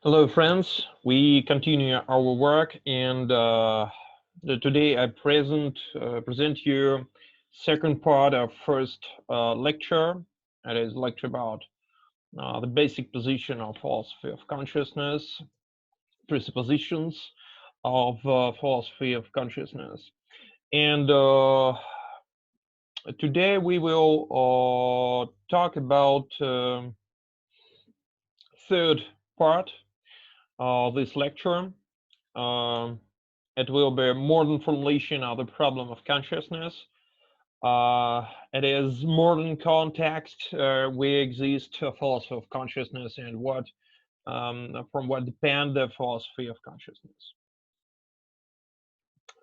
Hello, friends. We continue our work, and today I present you second part of first lecture. It is lecture about the basic position of philosophy of consciousness, presuppositions of philosophy of consciousness, and today we will talk about third part of this lecture. Um, it will be modern formulation of the problem of consciousness. It is modern context where exists a philosophy of consciousness and what from what depend the philosophy of consciousness.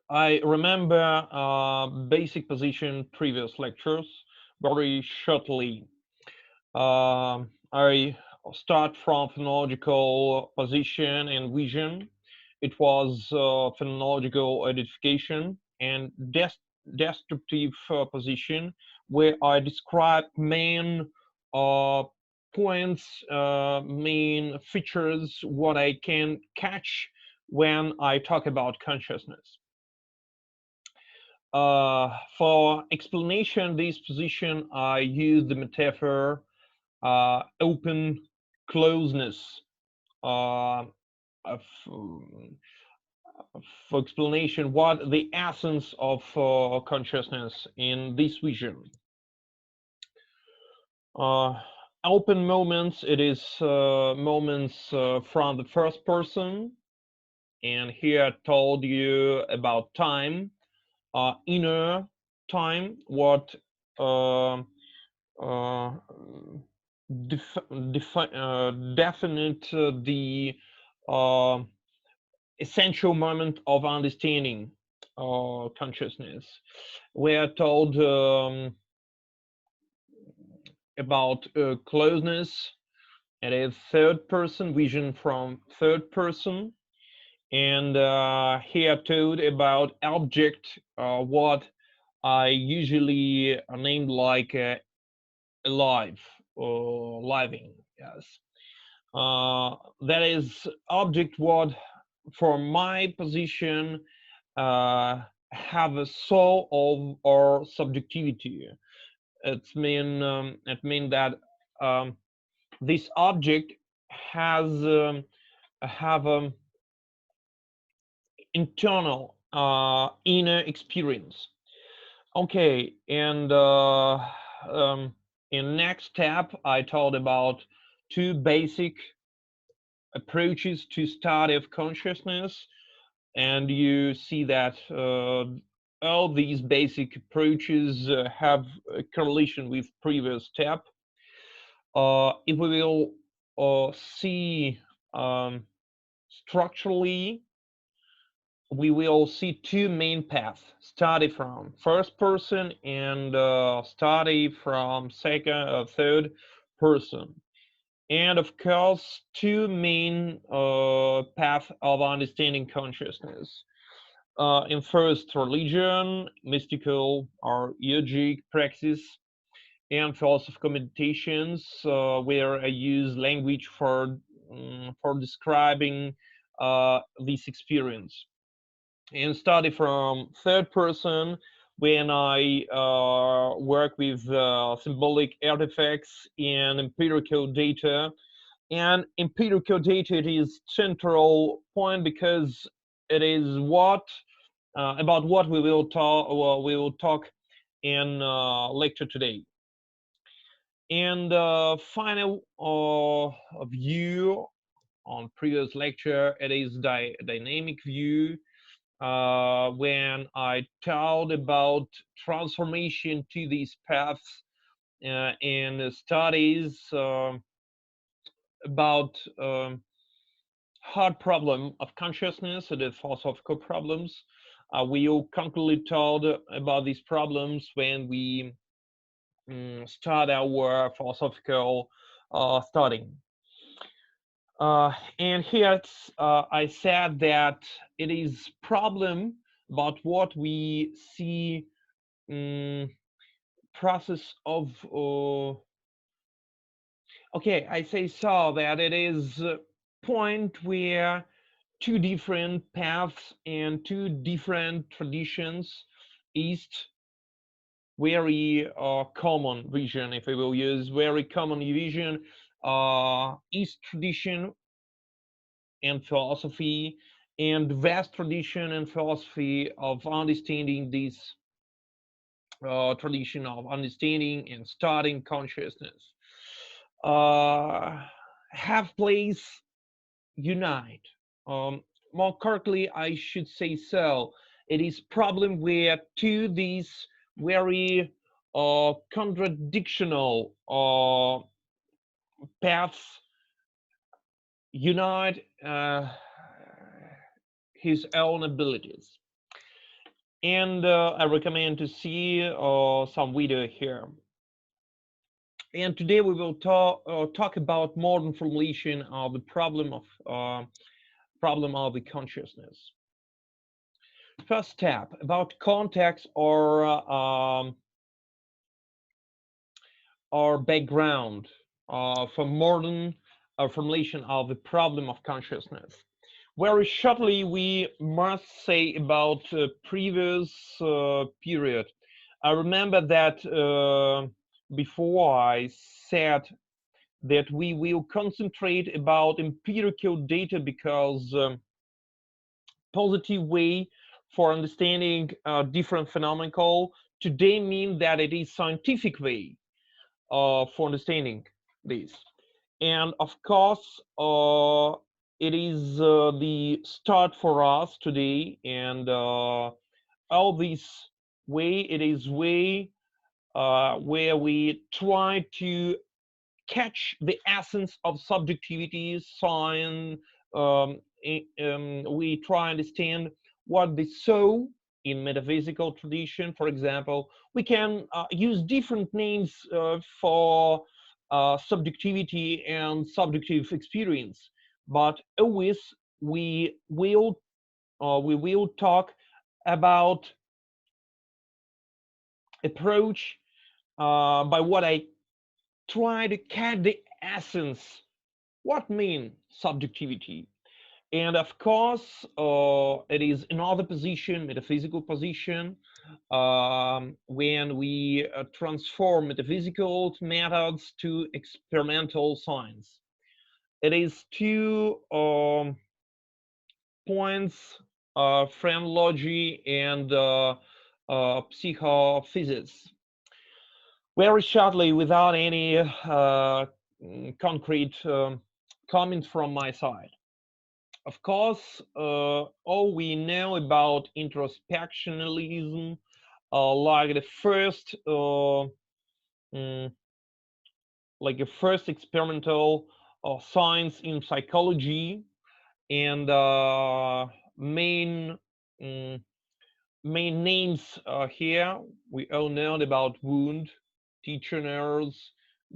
I remember basic position previous lectures very shortly. I start from phenomenological position and vision. It was phenomenological identification and descriptive position, where I describe main uh, points, main features, what I can catch when I talk about consciousness. For explanation this position, I use the metaphor open closeness. Uh, of, for explanation, what the essence of consciousness in this vision. Uh, Open moments, it is moments from the first person. And here I told you about time, inner time, what uh, uh, definite the uh, essential moment of understanding consciousness. We are told about closeness. It is third person vision from third person, and here told about object, what I usually named like alive or living. Yes, that is object what for my position uh, have a soul of or subjectivity. It mean that um, this object has have internal inner experience. Okay, and in next step I told about two basic approaches to study of consciousness, and you see that all these basic approaches have a correlation with previous step. If we will see structurally, we will see two main paths: study from first person and study from second or third person. And of course, two main paths of understanding consciousness. In first, religion, mystical or yogic practice, and philosophical meditations, where I use language for describing this experience. And study from third person when I work with symbolic artifacts and empirical data. And empirical data, it is central point because it is what about what we will talk in lecture today. And final view on previous lecture, it is dynamic view, when I talked about transformation to these paths and studies about hard problem of consciousness, the philosophical problems. We all concretely told about these problems when we start our philosophical studying. And here I said that it is problem about what we see process of okay, I say so that it is point where two different paths and two different traditions is very common vision, if I will use very common vision, East tradition and philosophy, and West tradition and philosophy of understanding this tradition of understanding and studying consciousness uh, have place unite. Um, More correctly, I should say so. It is problem where two these very contradictional paths unite his own abilities. And I recommend to see some video here. And today we will talk about modern formulation of the problem of the consciousness. First step about context or background for modern formulation of the problem of consciousness. Very shortly, we must say about previous period. I remember that before I said that we will concentrate about empirical data because positive way for understanding different phenomenological today mean that it is scientific way for understanding this. And of course, it is the start for us today. And all this way, it is way where we try to catch the essence of subjectivity, science. We try to understand what the soul in metaphysical tradition, for example, we can use different names for subjectivity and subjective experience, but always we will talk about approach by what I try to catch the essence. What mean subjectivity? And of course, it is another position, metaphysical position, when we transform metaphysical methods to experimental science. It is two points, phrenology and psychophysics. Very shortly, without any concrete comments from my side. Of course, all we know about introspectionalism, like the first, mm, like a first experimental science in psychology, and mm, main names here we all know about Wundt, Titchener's,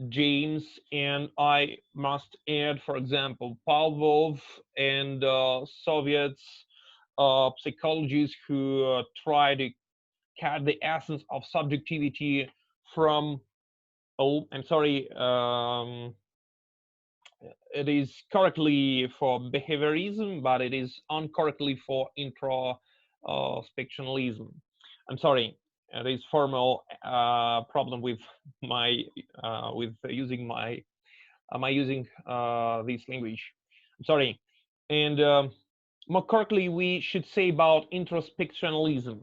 James, and I must add, for example, Pavlov and Soviets psychologists who try to catch the essence of subjectivity from, oh, I'm sorry, it is correctly for behaviorism, but it is incorrectly for introspectionalism. I'm sorry, it is formal problem with my with using my using this language. I'm sorry, and more correctly, we should say about introspectionalism.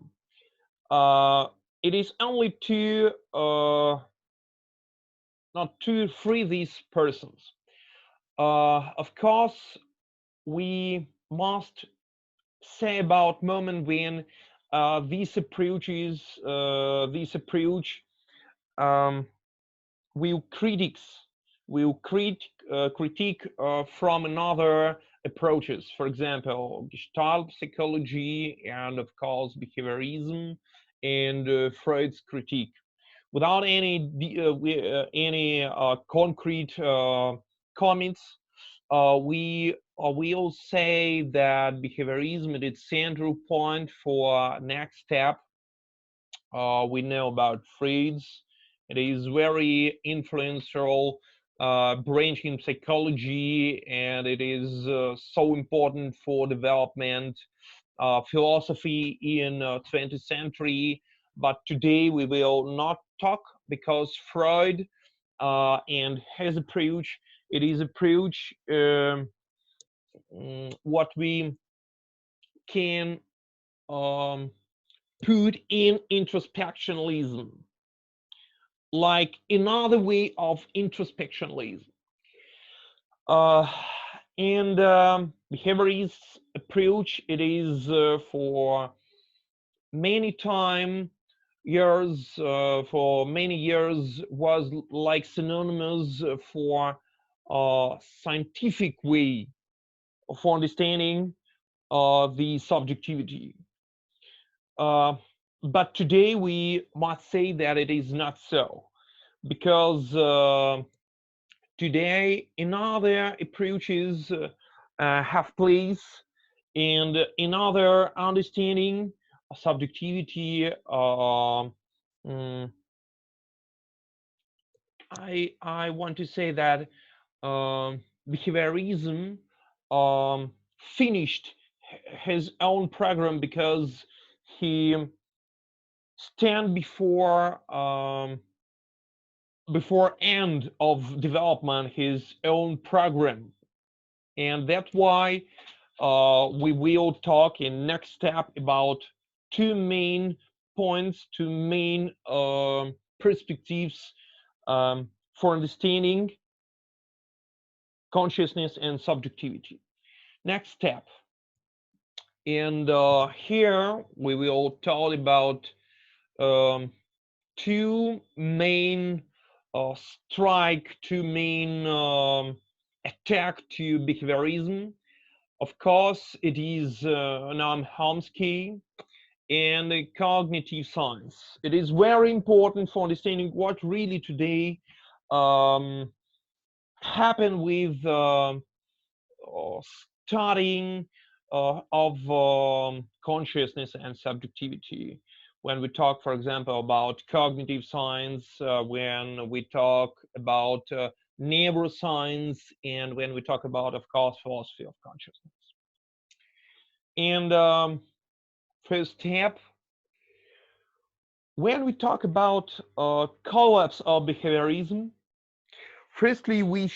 It is only to not to free these persons. Of course, we must say about moment when these approaches, this approach um, will critics will critique from another approaches. For example, Gestalt psychology and of course behaviorism and Freud's critique. Without any concrete comments, we will say that behaviorism is its central point for next step. We know about Freud's. It is very influential branch in psychology, and it is so important for development philosophy in 20th century. But today we will not talk, because Freud and his approach, it is approach what we can um, put in introspectionalism, like another way of introspectionalism. Uh, and behaviorist approach, it is for many years was like synonymous for scientific way of understanding the subjectivity. Uh, but today we must say that it is not so, because today another approaches have place, and another understanding of subjectivity. Mm, I want to say that behaviorism finished his own program, because he stand before end of development his own program, and that's why we will talk in next step about two main points, two main perspectives for understanding consciousness and subjectivity. Next step, and here we will talk about um, two main two main attack to behaviorism. Of course, it is Noam Chomsky and cognitive science. It is very important for understanding what really today um, happened with studying of consciousness and subjectivity. When we talk, for example, about cognitive science, when we talk about neuroscience, and when we talk about, of course, philosophy of consciousness. And first step, when we talk about collapse of behaviorism, firstly, we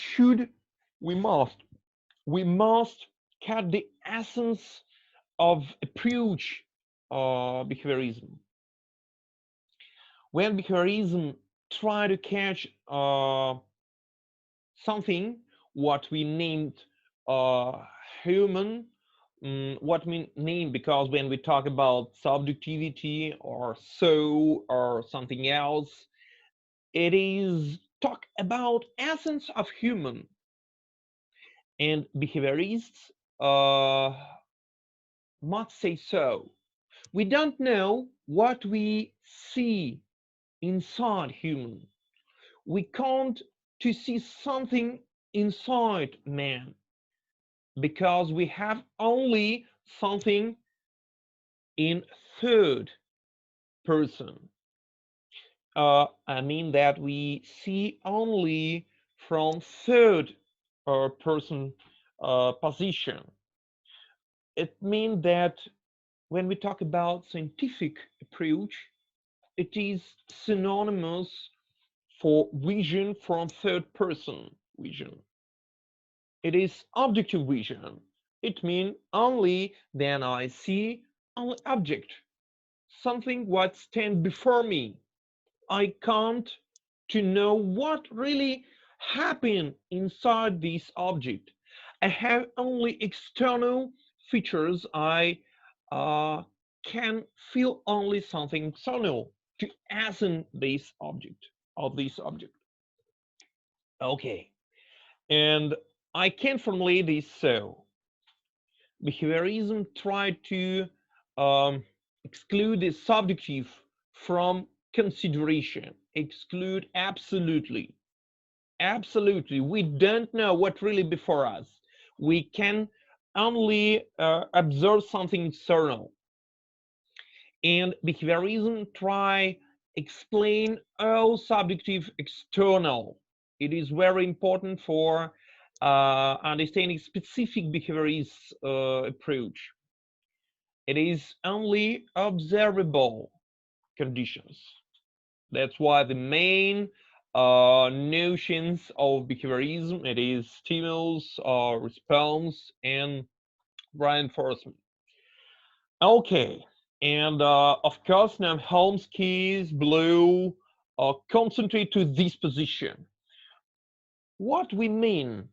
must we must cut the essence of approach behaviorism. When behaviorism try to catch something what we named human, what we name, because when we talk about subjectivity or soul or something else, it is talk about essence of human. And behaviorists must say so. We don't know what we see inside human. We can't to see something inside man, because we have only something in third person. I mean that we see only from third person position. It means that when we talk about scientific approach, it is synonymous for vision from third person vision. It is objective vision. It means only then I see only object, something what stand before me. I can't to know what really happened inside this object. I have only external features. I uh, can feel only something external to ascend this object of this object. Okay, and I can formulate this so. Behaviorism tried to exclude the subjective from consideration. Exclude absolutely. Absolutely. We don't know what really before us. We can only observe something external. And behaviorism try explain all subjective external. it is very important for understanding specific behaviorist approach. It is only observable conditions. That's why the main notions of behaviorism, it is stimulus, response, and reinforcement. Okay, and of course, Noam Chomsky's blue concentrate to this position. What we mean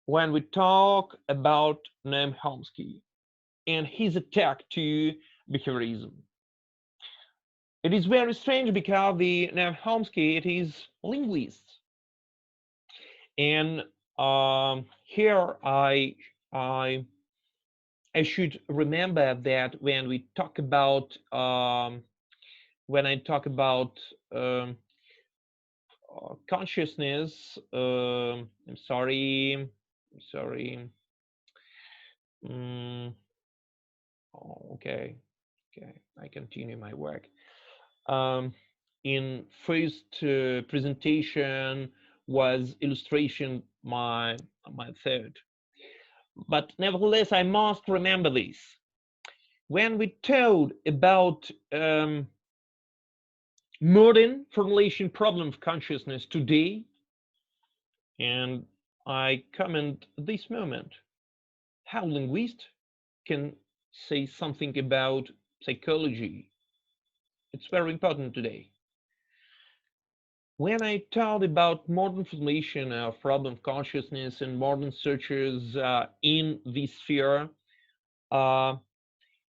when we talk about Noam Chomsky and his attack to behaviorism. It is very strange because the Noam Chomsky, it is linguist, and here I should remember that when we talk about when I talk about consciousness, I'm sorry. Okay, I continue my work. In first presentation was illustration my third, but nevertheless I must remember this. When we told about modern formulation problem of consciousness today, and I comment this moment, how linguists can say something about psychology. It's very important today. When I talked about modern formulation of problem of consciousness and modern searchers in this sphere,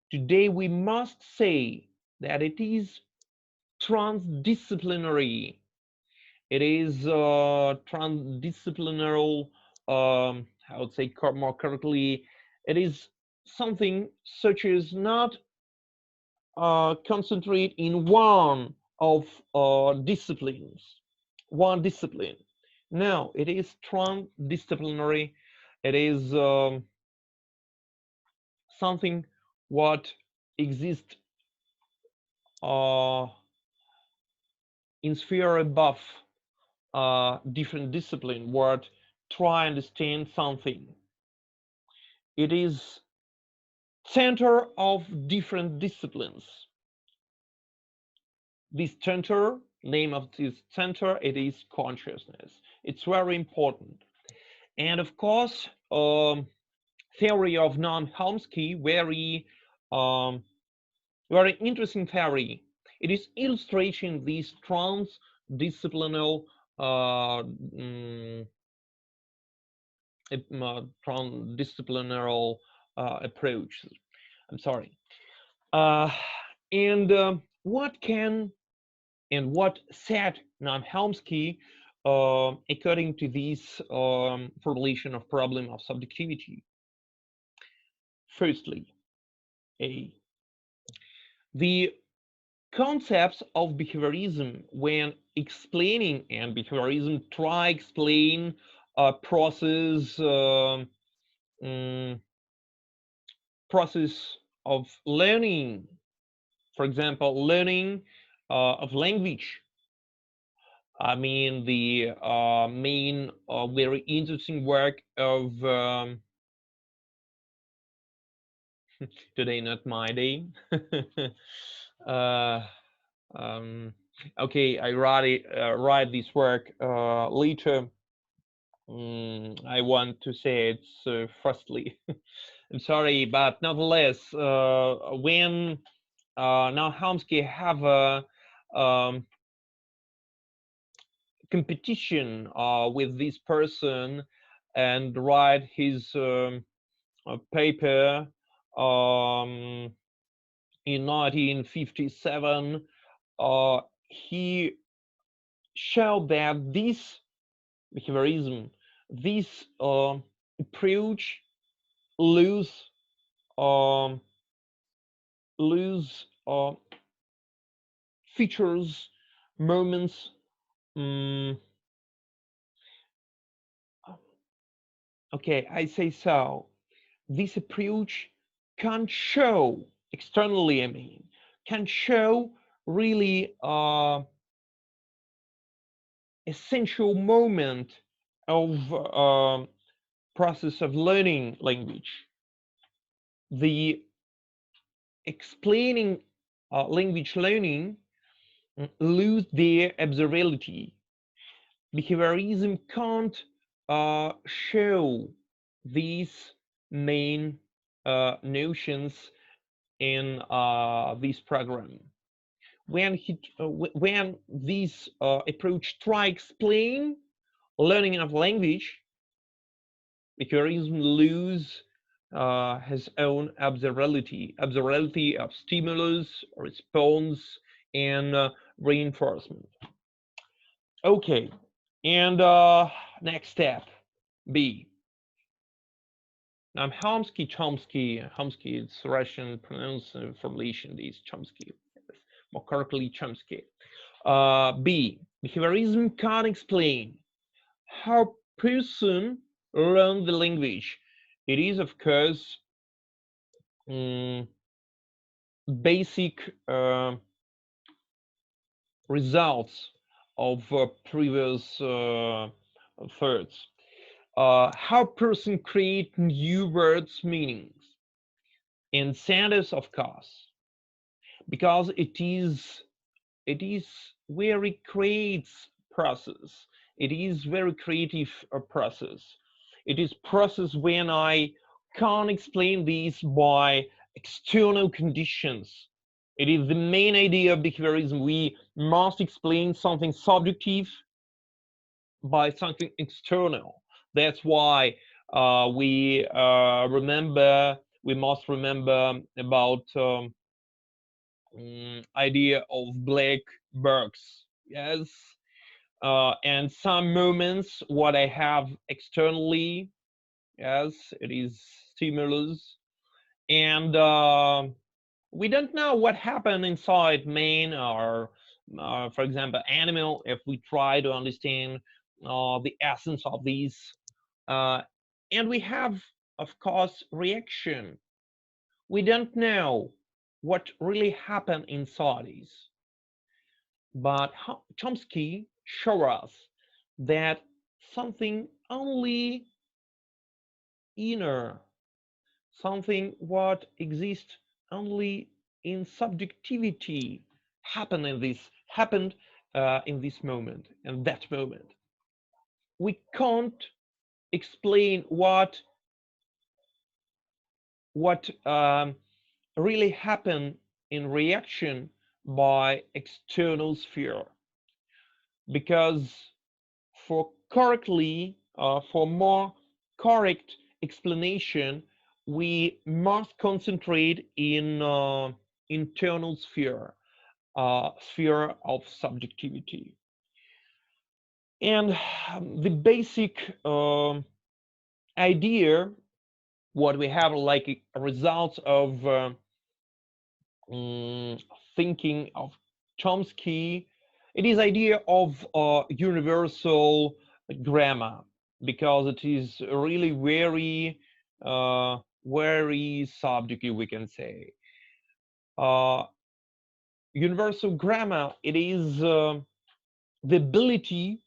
today we must say that it is transdisciplinary. It is transdisciplinary, I would say more correctly, it is something such as not concentrate in one of disciplines, one discipline. No, it is transdisciplinary. It is something what exists in sphere above different discipline, what try understand something. It is center of different disciplines. This center, name of this center, it is consciousness. It's very important. And of course, theory of Noam Chomsky, very interesting theory. It is illustration this transdisciplinary transdisciplinary approach. I'm sorry. And what said Noam Chomsky according to this formulation of problem of subjectivity? Firstly, the concepts of behaviorism when explaining, and behaviorism try explain a process of learning, for example, learning of language. I mean, the main very interesting work of today, not my day. Okay, I write this work later. I want to say it's firstly. I'm sorry, but nevertheless, when now Chomsky have a competition with this person and write his paper in 1957, he showed that this behaviorism, this approach lose features, moments. Okay, I say so. This approach can show externally, I mean, can show really a essential moment of process of learning language. The explaining language learning lose their observability. Behaviorism can't show these main notions in this program. When this approach try explain learning of language, behaviorism lose his own observability of stimulus, response, and reinforcement. Okay, and next step, B. Now, Chomsky, it's Russian pronunciation is Chomsky, more correctly Chomsky. B. Behaviorism can't explain how person learn the language. It is, of course, basic results of previous thirds. How person create new words meanings and sentence, of course, because it is where it creates process. It is very creative process. It is process when I can't explain this by external conditions. It is the main idea of behaviorism. We must explain something subjective by something external. That's why we must remember about idea of black box. Yes, and some moments what I have externally. Yes, it is stimulus, and we don't know what happened inside man or, for example, animal. If we try to understand the essence of these, and we have, of course, reaction. We don't know what really happened inside these, but Chomsky shows us that something only inner, something what exists only in subjectivity happened in this moment and that moment. We can't explain what really happened in reaction by external sphere, because for more correct explanation, we must concentrate in internal sphere of subjectivity. And the basic idea, what we have like a result of thinking of Chomsky, it is idea of universal grammar, because it is really very subjective, we can say. Universal grammar, it is the ability,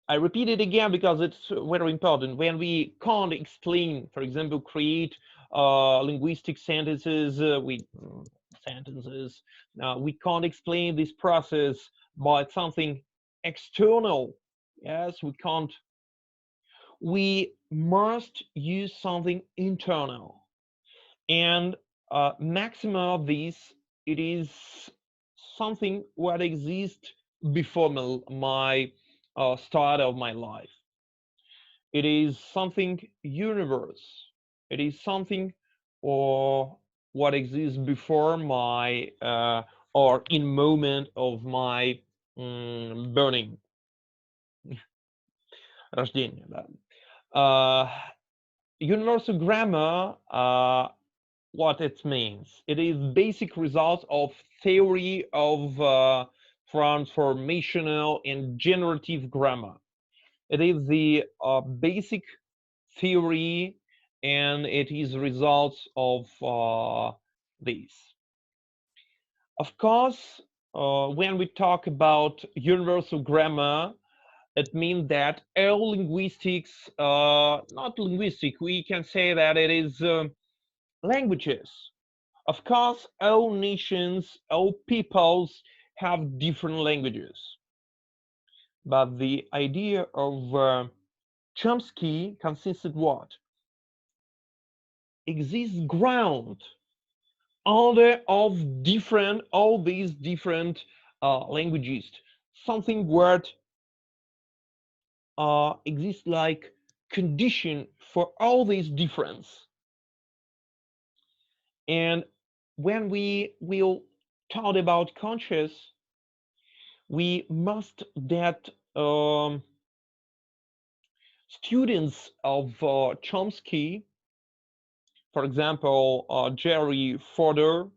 I repeat it again because it's very important, when we can't explain, for example, create linguistic sentences, we can't explain this process by something external. Yes, we can't. We must use something internal, and maximum of this, it is something what exists before my start of my life. It is something universe. It is something or what exists before my or in moment of my burning. Рождение, да. Universal grammar, what it means. It is basic results of theory of transformational and generative grammar. It is the basic theory, and it is results of this. Of course, when we talk about universal grammar, it means that all linguistics, not linguistic, we can say that it is languages. Of course, all nations, all peoples have different languages. But the idea of Chomsky consisted what? Exists ground order of all these different languages. Something word exists like condition for all these difference. And when we will talk about conscious, we must that students of Chomsky, for example, Jerry Fodor,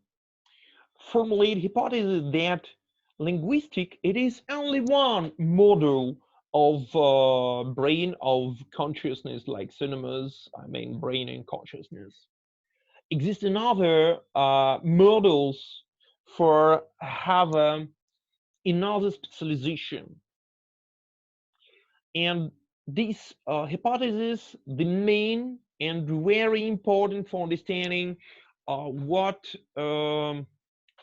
formulate hypothesis that linguistic it is only one model of brain of consciousness, like cinemas, I mean brain and consciousness. Exist another models for have another specialization, and this hypothesis the main and very important for understanding what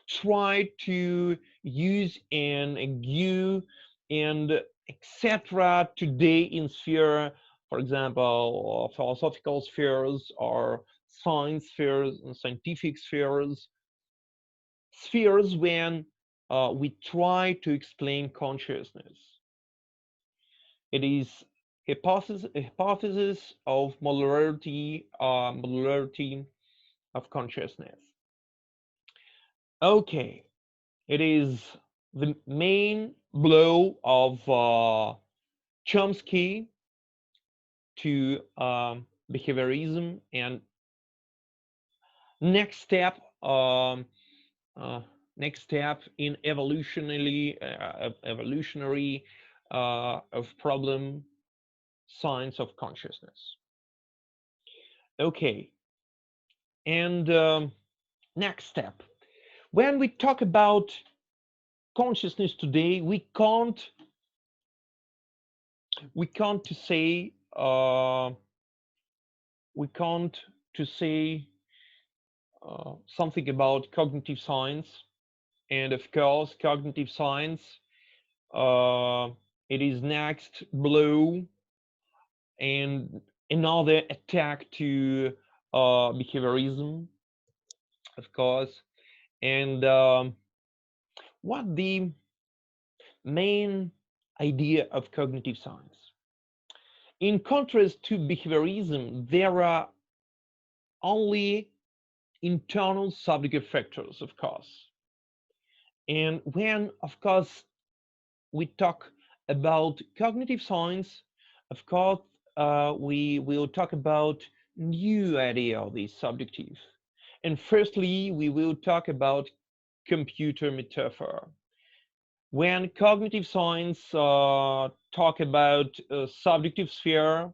try to use and give and etc. today in sphere, for example, philosophical spheres or science spheres and scientific spheres, spheres when we try to explain consciousness. It is hypothesis of modularity of consciousness. Okay, it is the main blow of Chomsky to behaviorism, and next step next step in evolutionary of problem science of consciousness. Okay, and next step, when we talk about consciousness today, we can't to say something about cognitive science. And of course, cognitive science it is next blow and another attack to behaviorism, of course. And what the main idea of cognitive science? In contrast to behaviorism, there are only internal subjective factors, of course. And when, of course, we talk about cognitive science, of course, we will talk about new idea of the subjective. And firstly, we will talk about computer metaphor. When cognitive science talk about subjective sphere,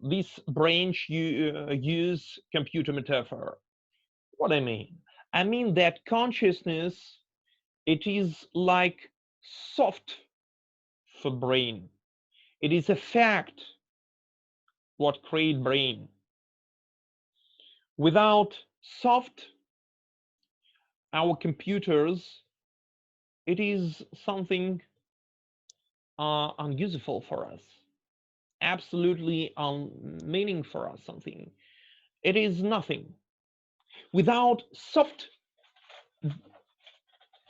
this branch use computer metaphor. What I mean? I mean that consciousness, it is like soft for brain. It is a fact what create brain. Without soft, our computers, it is something unuseful for us, absolutely unmeaning for us, something. It is nothing. Without soft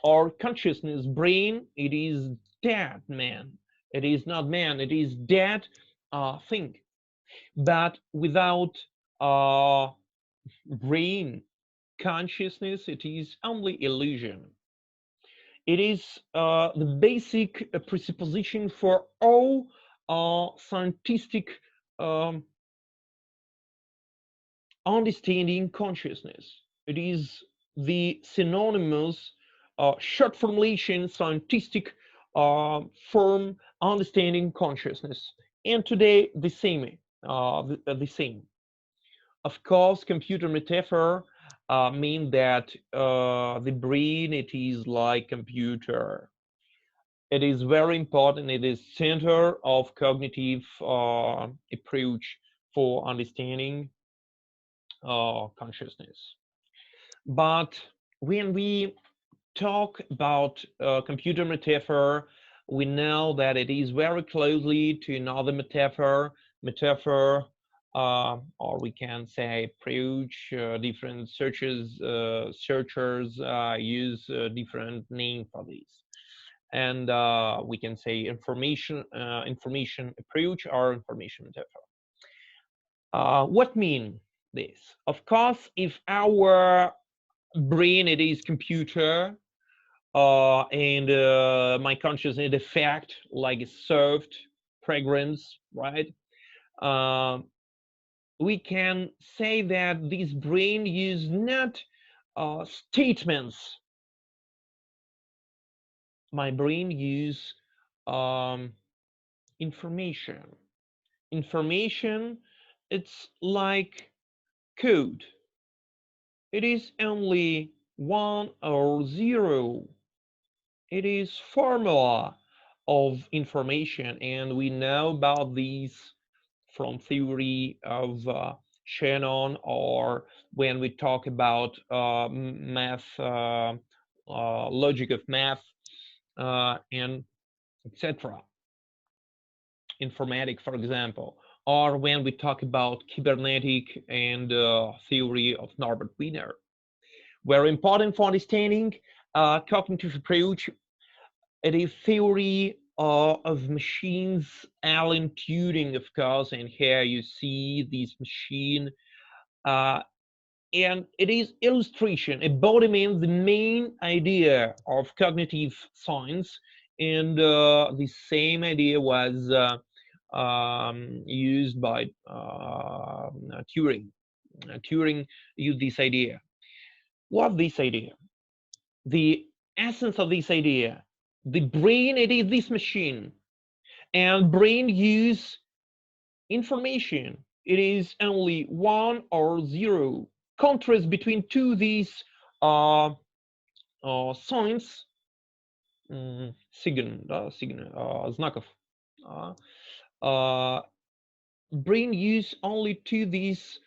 or consciousness brain, it is dead man. It is not man, it is dead thing. But without brain consciousness, it is only illusion. It is the basic presupposition for all scientific understanding consciousness. It is the synonymous short formulation scientific form understanding consciousness. And today the same. The same. Of course, computer metaphor mean that the brain, it is like computer. It is very important. It is center of cognitive approach for understanding consciousness. But when we talk about computer metaphor, we know that it is very closely to another metaphor, or we can say approach. Different searchers use different name for this, and we can say information approach or information metaphor. What mean this? Of course, if our brain it is computer, and my consciousness is fact like a served programs, right? Uh, we can say that this brain is not statements. My brain use um, information. Information, it's like code. It is only one or zero. It is formula of information, and we know about these from theory of Shannon, or when we talk about math, logic of math, and etc. Informatic, for example, or when we talk about cybernetic and theory of Norbert Wiener. Very important for understanding cognitive approach. It is theory of machines, Alan Turing, of course, and here you see this machine, uh, and it is illustration, embodiment, the main idea of cognitive science, and the same idea was used by Turing. Turing used this idea. What this idea? The essence of this idea, the brain, it is this machine, and brain use information, it is only one or zero. Contrast between two these uh, signs, знаков, uh, brain use only two these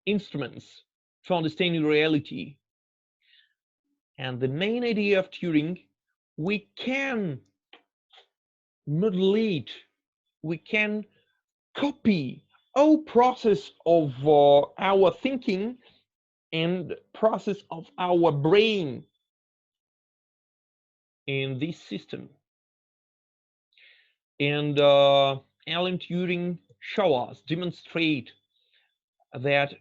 instruments for understanding reality. And the main idea of Turing, we can modulate, we can copy all process of our thinking and process of our brain in this system. And Alan Turing show us, demonstrate that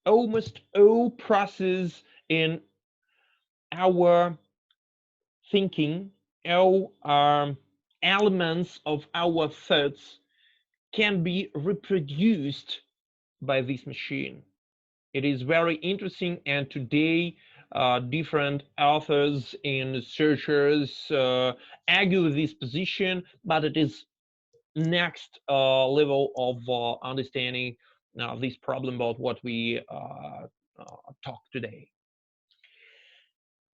almost all process in our thinking, all elements of our thoughts can be reproduced by this machine. It is very interesting, and today different authors and researchers argue with this position, but it is next level of understanding this problem about what we talk today.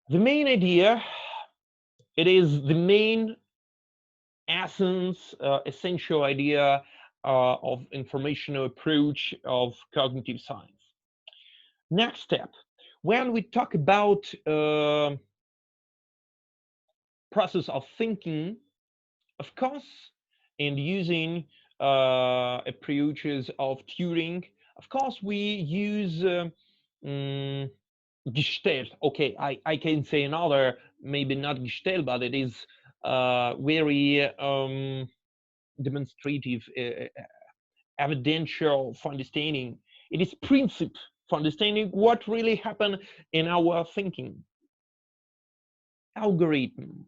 The main idea, it is the main essence, essential idea of informational approach of cognitive science. Next step, when we talk about process of thinking, of course, and using approaches of Turing, of course, we use Gestalt. Okay, I can say another, maybe not Gestalt, but it is very demonstrative, evidential for understanding. It is principle for understanding what really happened in our thinking. Algorithm.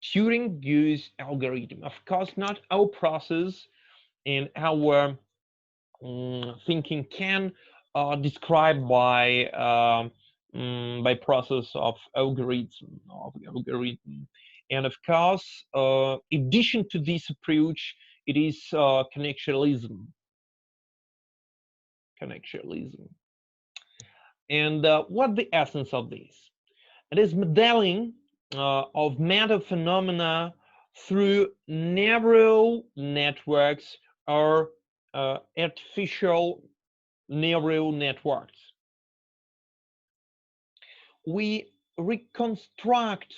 Turing used algorithm. Of course, not all process in our thinking can describe by process of algorithm. And of course, in addition to this approach, it is connectionism. And what the essence of this? It is modeling of matter phenomena through neural networks or artificial neural networks. We reconstruct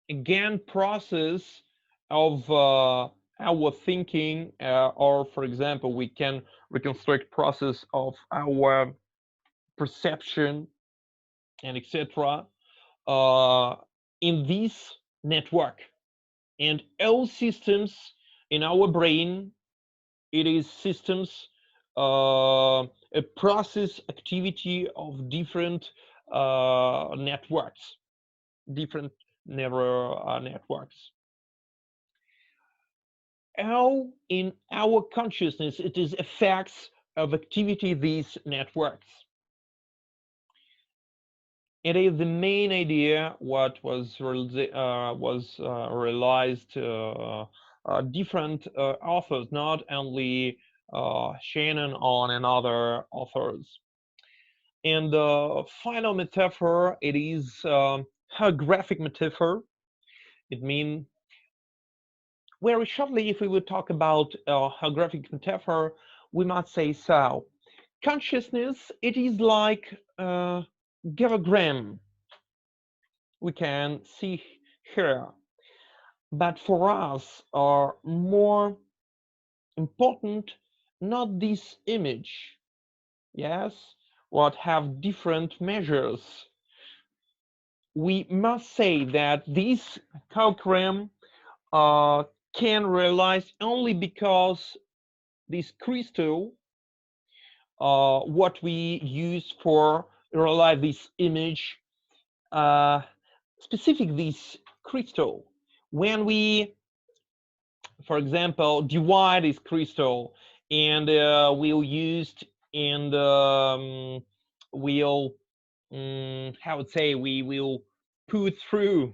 again process of our thinking, or for example, we can reconstruct process of our perception and etc. In this network. And all systems in our brain, it is systems, a process activity of different networks, different neural networks. How in our consciousness it is effects of activity these networks. It is the main idea what was realized different authors, not only Shannon on and other authors. And the final metaphor, it is holographic metaphor. It means very shortly, if we would talk about holographic metaphor, we might say so. Consciousness, it is like a diagram we can see here. But for us are more important not this image, yes, what have different measures. We must say that this diagram can realize only because this crystal, what we use for realize this image, specific this crystal. When we, for example, divide this crystal and we'll use and we'll how would say we will put through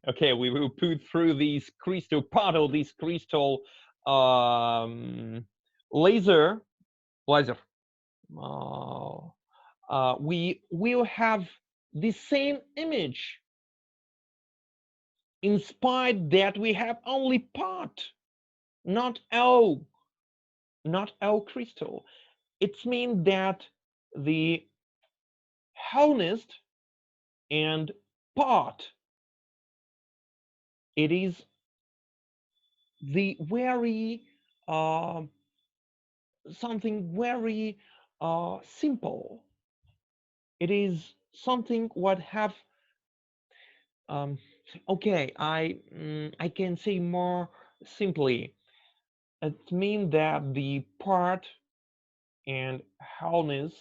okay, we will put through this crystal part of this crystal laser we will have the same image in spite that we have only part, not all crystal. It means that the wholeness and part, it is the very something very simple. It is something what have okay, I can say more simply. It means that the part and wholeness,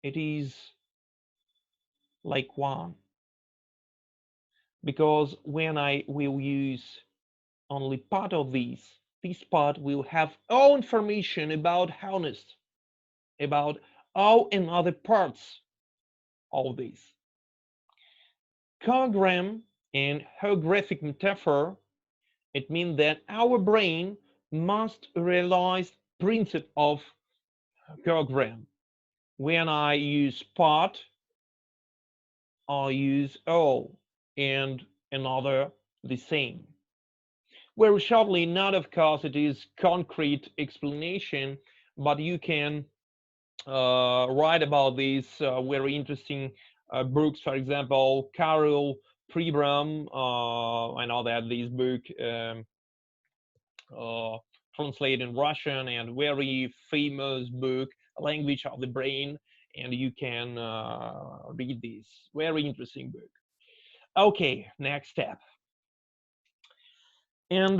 it is like one, because when I will use only part of this part will have all information about wholeness, about all and other parts of this. Hologram and holographic metaphor, it means that our brain must realize principle of hologram. When I use part, I use all and another the same. Very shortly, not of course it is concrete explanation, but you can write about these very interesting books. For example, Karl Pribram, I know that this book translated in Russian and very famous book, Language of the Brain, and you can read this. Very interesting book. Okay, next step. And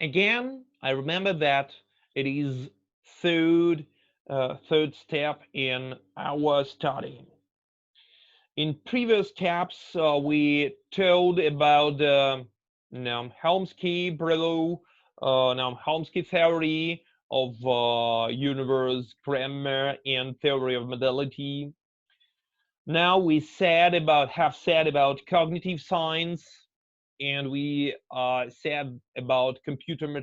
again, I remember that it is third step in our study. In previous steps, we told about Noam Chomsky, Noam Chomsky theory of universe, grammar, and theory of modality. Now we have said about cognitive science, and we said about computer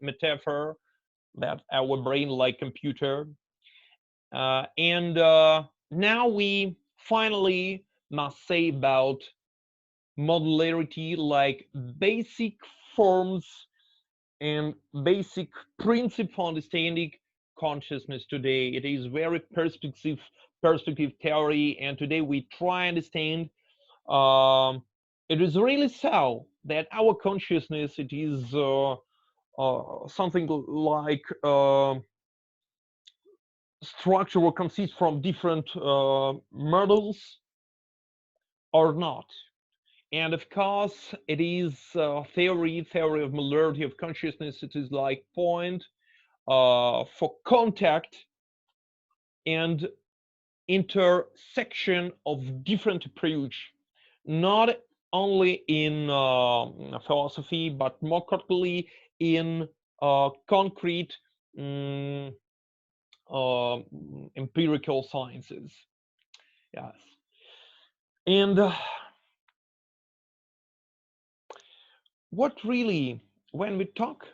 metaphor, That's our brain-like computer. And now we finally must say about modularity, like basic forms and basic principle for understanding consciousness today. It is very perspective theory, and today we try and understand. Um, it is really so that our consciousness, it is something like structure or consists from different models or not. And of course, it is theory of modularity of consciousness. It is like point for contact and intersection of different approach, not only in philosophy, but more correctly in concrete um, empirical sciences. Yes. And what really, when we talk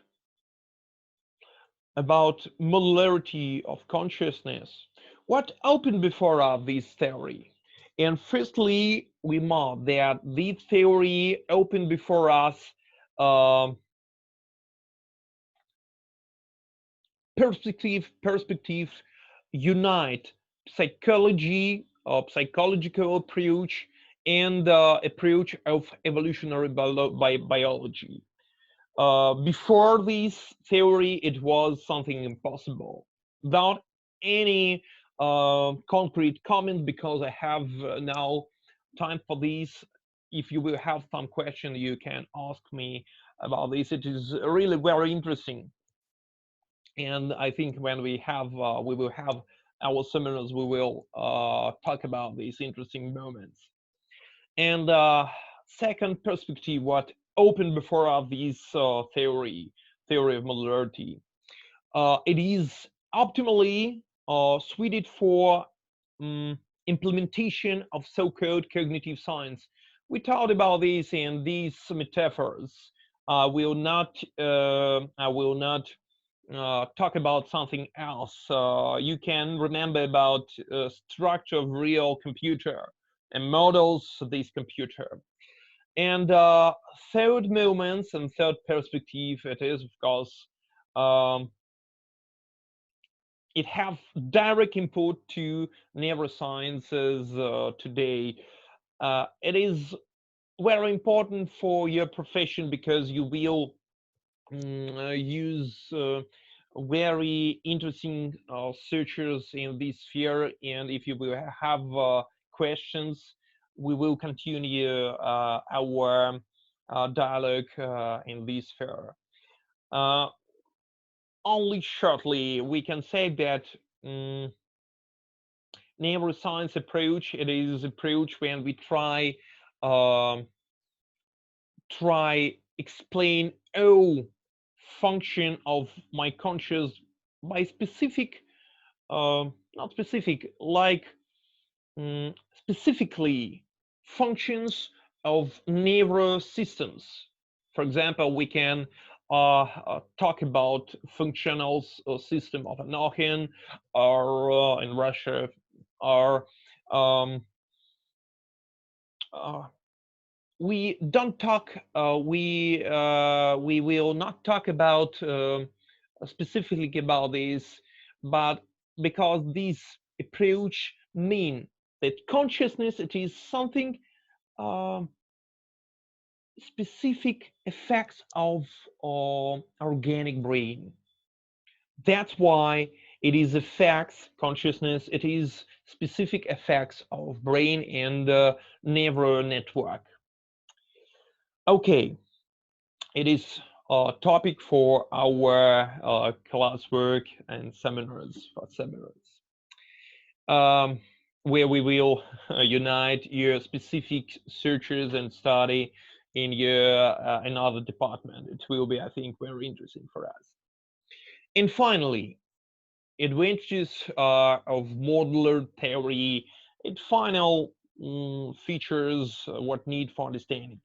about modularity of consciousness, what opened before us this theory? And firstly, we mark that this theory opened before us um, perspective unite psychology, psychological approach, and approach of evolutionary biology. Before this theory, it was something impossible. Without any concrete comment, because I have now time for this. If you will have some question, you can ask me about this. It is really very interesting, and I think when we will have our seminars, we will talk about these interesting moments. And second perspective, what opened before us this theory of modularity. It is optimally suited for implementation of so-called cognitive science. We talked about this in these metaphors. I will not talk about something else. You can remember about structure of real computer and models of this computer. And third moments and third perspective, it is of course um, it have direct input to neurosciences today. It is very important for your profession because you will use very interesting searchers in this sphere, and if you will have questions, we will continue our dialogue in this sphere. Uh, Only shortly, we can say that um, neuroscience approach, it is approach when we um, try explain all function of my conscious by specific not specific like specifically functions of neural systems. For example, we can talk about functional system of an organ, or in Russia, or um, uh, we don't talk. We will not talk about specifically about this, but because this approach mean that consciousness, it is something um specific effects of organic brain. That's why it is effects consciousness. It is specific effects of brain and neural network. Okay, it is a topic for our classwork and seminars for seminars, um, where we will unite your specific searches and study in your another department. It will be, I think, very interesting for us. And finally, advantages of modular theory. It final features what need for understanding.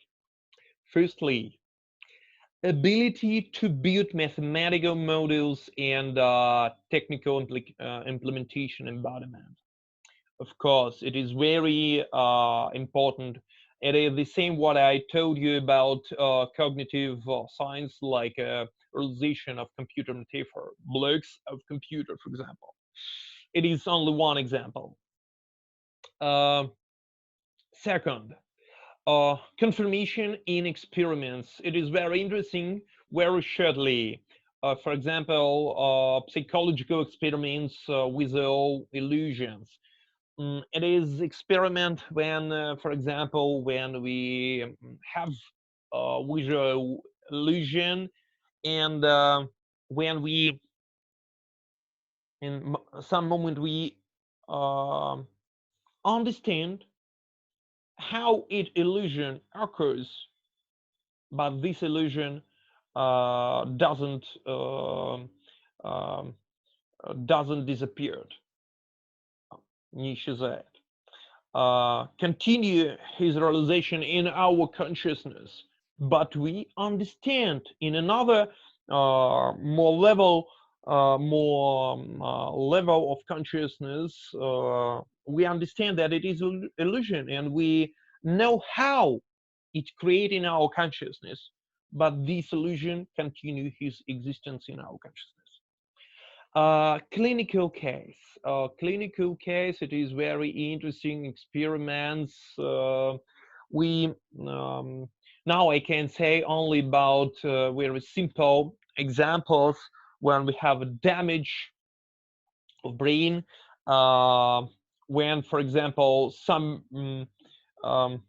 Firstly, ability to build mathematical models and technical implementation embodiment. Of course, it is very important. It is the same what I told you about cognitive science, like realization of computer metaphor, blocks of computer, for example. It is only one example. Uh, Second, confirmation in experiments. It is very interesting, very shortly. For example, psychological experiments with all illusions. It is experiment when, for example, when we have visual illusion, and when we, in some moment, we uh, understand how it illusion occurs, but this illusion doesn't um, doesn't disappear. Nietzsche said, continue his realization in our consciousness, but we understand in another more level of consciousness. We understand that it is illusion, and we know how it creates in our consciousness, but this illusion continue his existence in our consciousness. Clinical case. Clinical case. It is very interesting experiments. We now I can say only about very simple examples when we have a damage of brain. Uh, when, for example, um,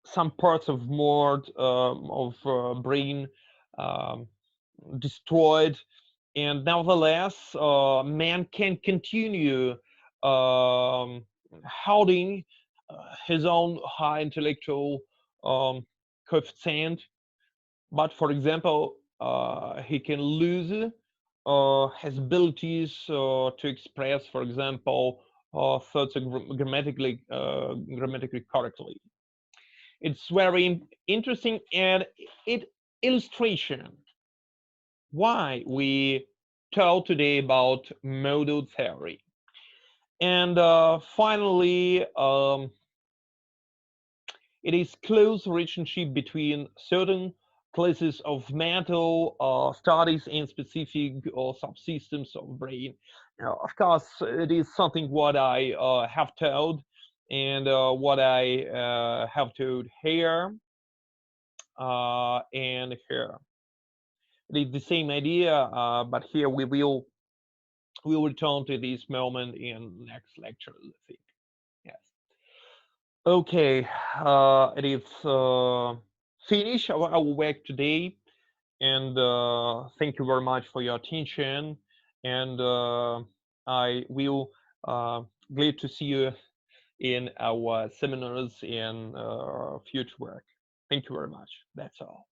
some parts of more of brain um, destroyed, and nevertheless, man can continue um, holding his own high intellectual um, coefficient. But for example, he can lose his abilities to express, for example, thoughts grammatically correctly. It's very interesting, and it illustration why we talk today about modal theory. And finally, it is close relationship between certain classes of mental studies and specific subsystems of brain. Of course, it is something what I have told, and what I have told here and here. It is the same idea, but here we'll return to this moment in next lecture, I think. Yes. Okay, it is finish our work today, and thank you very much for your attention. And I will glad to see you in our seminars and future work. Thank you very much. That's all.